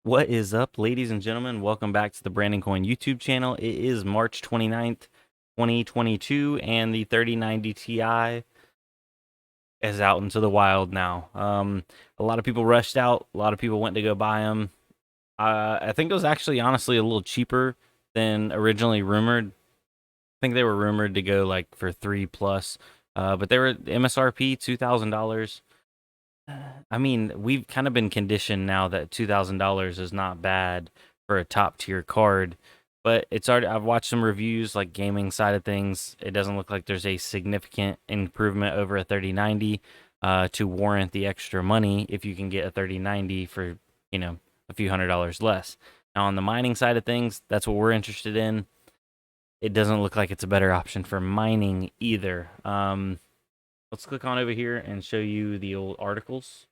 What is up, ladies and gentlemen? Welcome back to the Brandon Coin YouTube channel. It is March 29th, 2022, and the 3090 Ti is out into the wild now. A lot of people rushed out. A lot of people went to go buy them. I think it was actually honestly a little cheaper than originally rumored. I think they were rumored to go like for 3 plus, but they were MSRP $2,000. I mean, we've kind of been conditioned now that $2,000 is not bad for a top tier card, but it's already. I've watched some reviews, like gaming side of things. It doesn't look like there's a significant improvement over a 3090 to warrant the extra money if you can get a 3090 for a few $100s less. Now on the mining side of things, that's what we're interested in. It doesn't look like it's a better option for mining either. Let's click on over here and show you the old articles.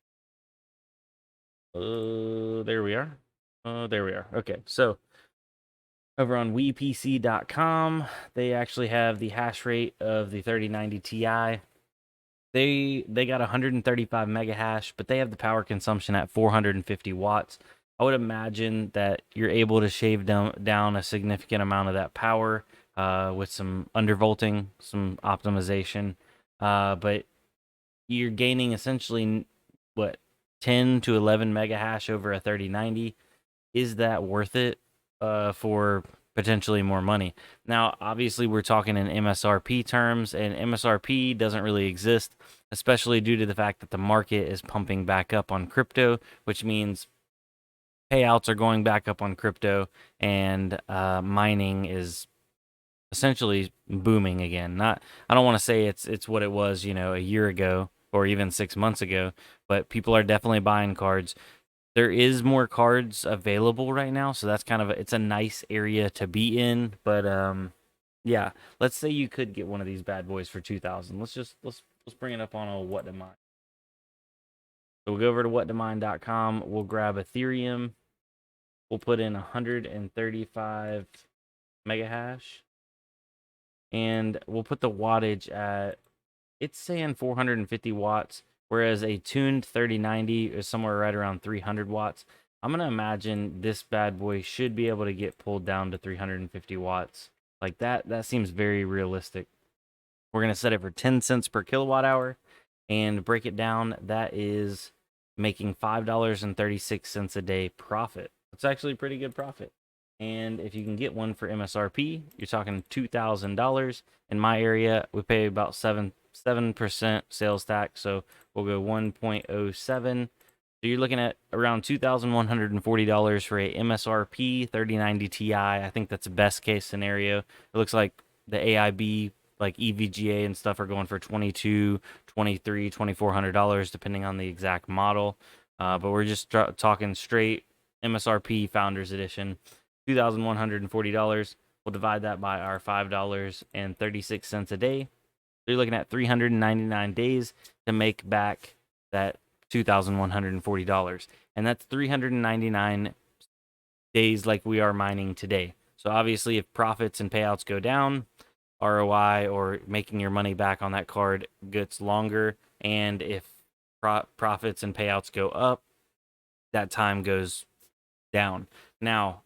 There we are. There we are. Okay, so over on WePC.com, they actually have the hash rate of the 3090 Ti. They got 135 mega hash, but they have the power consumption at 450 watts. I would imagine that you're able to shave down a significant amount of that power with some undervolting, some optimization. But you're gaining essentially what 10 to 11 mega hash over a 3090. Is that worth it for potentially more money? Now, obviously, we're talking in MSRP terms, and MSRP doesn't really exist, especially due to the fact that the market is pumping back up on crypto, which means payouts are going back up on crypto, and mining is essentially booming again. Not, I don't want to say it's what it was, a year ago or even 6 months ago, but people are definitely buying cards. There is more cards available right now, so that's kind of it's a nice area to be in. But yeah, let's say you could get one of these bad boys for 2,000. Let's bring it up on a what to mine. So we'll go over to whattomine.com. We'll grab Ethereum. We'll put in 135 mega hash, and we'll put the wattage at, it's saying 450 watts, whereas a tuned 3090 is somewhere right around 300 watts. I'm going to imagine this bad boy should be able to get pulled down to 350 watts. Like that seems very realistic. We're going to set it for 10 cents per kilowatt hour and break it down. That is making $5.36 a day profit. It's actually a pretty good profit. And if you can get one for MSRP, you're talking $2,000. In my area, we pay about 7% sales tax, so we'll go 1.07. So you're looking at around $2,140 for a MSRP 3090 Ti. I think that's the best case scenario. It looks like the AIB, like EVGA and stuff, are going for $2,200, $2,300, $2,400 depending on the exact model. But we're just talking straight MSRP Founders Edition, $2,140. We'll divide that by our $5.36 a day. So you're looking at 399 days to make back that $2,140. And that's 399 days like we are mining today. So obviously, if profits and payouts go down, ROI or making your money back on that card gets longer. And if profits and payouts go up, that time goes down. Now,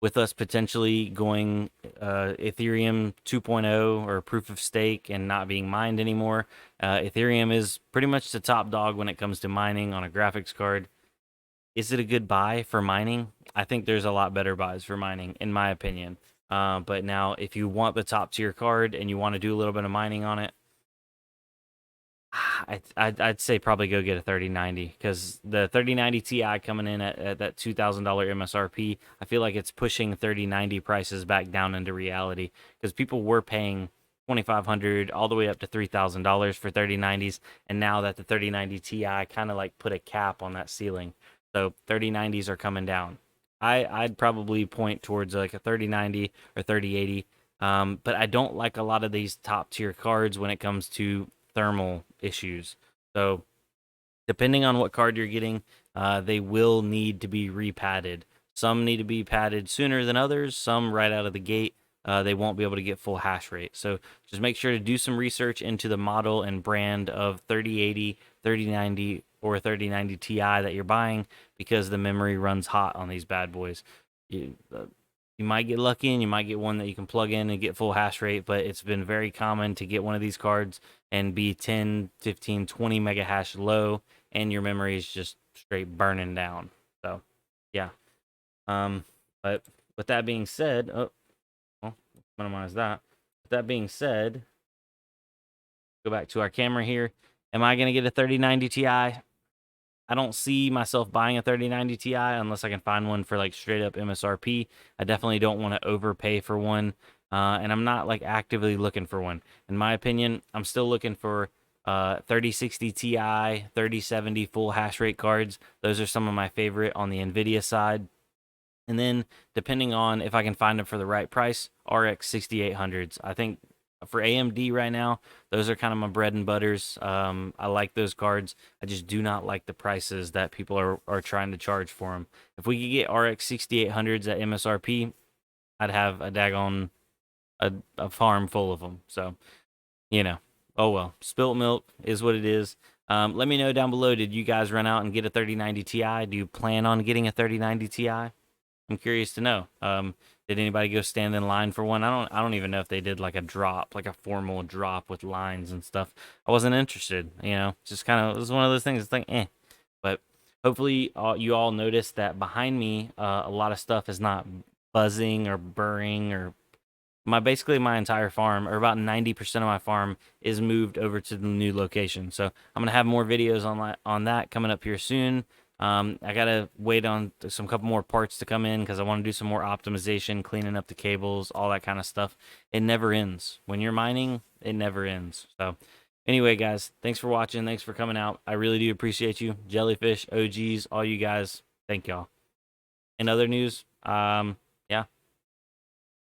with us potentially going Ethereum 2.0 or proof of stake and not being mined anymore, Ethereum is pretty much the top dog when it comes to mining on a graphics card. Is it a good buy for mining? I think there's a lot better buys for mining, in my opinion. But now, if you want the top tier card and you want to do a little bit of mining on it, I'd say probably go get a 3090, because the 3090 Ti coming in at that $2,000 MSRP, I feel like it's pushing 3090 prices back down into reality, because people were paying $2,500 all the way up to $3,000 for 3090s, and now that the 3090 Ti kind of like put a cap on that ceiling, so 3090s are coming down. I'd probably point towards like a 3090 or 3080. But I don't like a lot of these top tier cards when it comes to thermal issues. So depending on what card you're getting, they will need to be repadded. Some need to be padded sooner than others. Some right out of the gate, they won't be able to get full hash rate. So just make sure to do some research into the model and brand of 3080, 3090, or 3090 Ti that you're buying, because the memory runs hot on these bad boys. You might get lucky and you might get one that you can plug in and get full hash rate, but it's been very common to get one of these cards and be 10, 15, 20 mega hash low, and your memory is just straight burning down. So, yeah. But with that being said, oh, well, minimize that. With that being said, go back to our camera here. Am I going to get a 3090 Ti? I don't see myself buying a 3090 Ti unless I can find one for like straight up MSRP. I definitely don't want to overpay for one, and I'm not like actively looking for one. In my opinion, I'm still looking for 3060 Ti, 3070 full hash rate cards. Those are some of my favorite on the NVIDIA side. And then, depending on if I can find them for the right price, RX 6800s. I think for AMD right now, those are kind of my bread and butters. I like those cards. I just do not like the prices that people are trying to charge for them. If we could get RX 6800s at MSRP, I'd have a daggone a farm full of them. So, you know, oh well. Spilt milk is what it is. Let me know down below, did you guys run out and get a 3090 Ti? Do you plan on getting a 3090 Ti? I'm curious to know. Did anybody go stand in line for one? I don't even know if they did like a drop, like a formal drop with lines and stuff. I wasn't interested, just kind of, it was one of those things. It's like, eh. But hopefully you all noticed that behind me, a lot of stuff is not buzzing or burring, or basically my entire farm, or about 90% of my farm, is moved over to the new location. So I'm gonna have more videos on that coming up here soon. I gotta wait on some couple more parts to come in because I want to do some more optimization, cleaning up the cables, all that kind of stuff. It never ends. When you're mining, it never ends. So anyway, guys, thanks for watching. Thanks for coming out. I really do appreciate you. Jellyfish, OGs, all you guys. Thank y'all. In other news, yeah,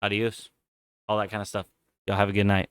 adios, all that kind of stuff. Y'all have a good night.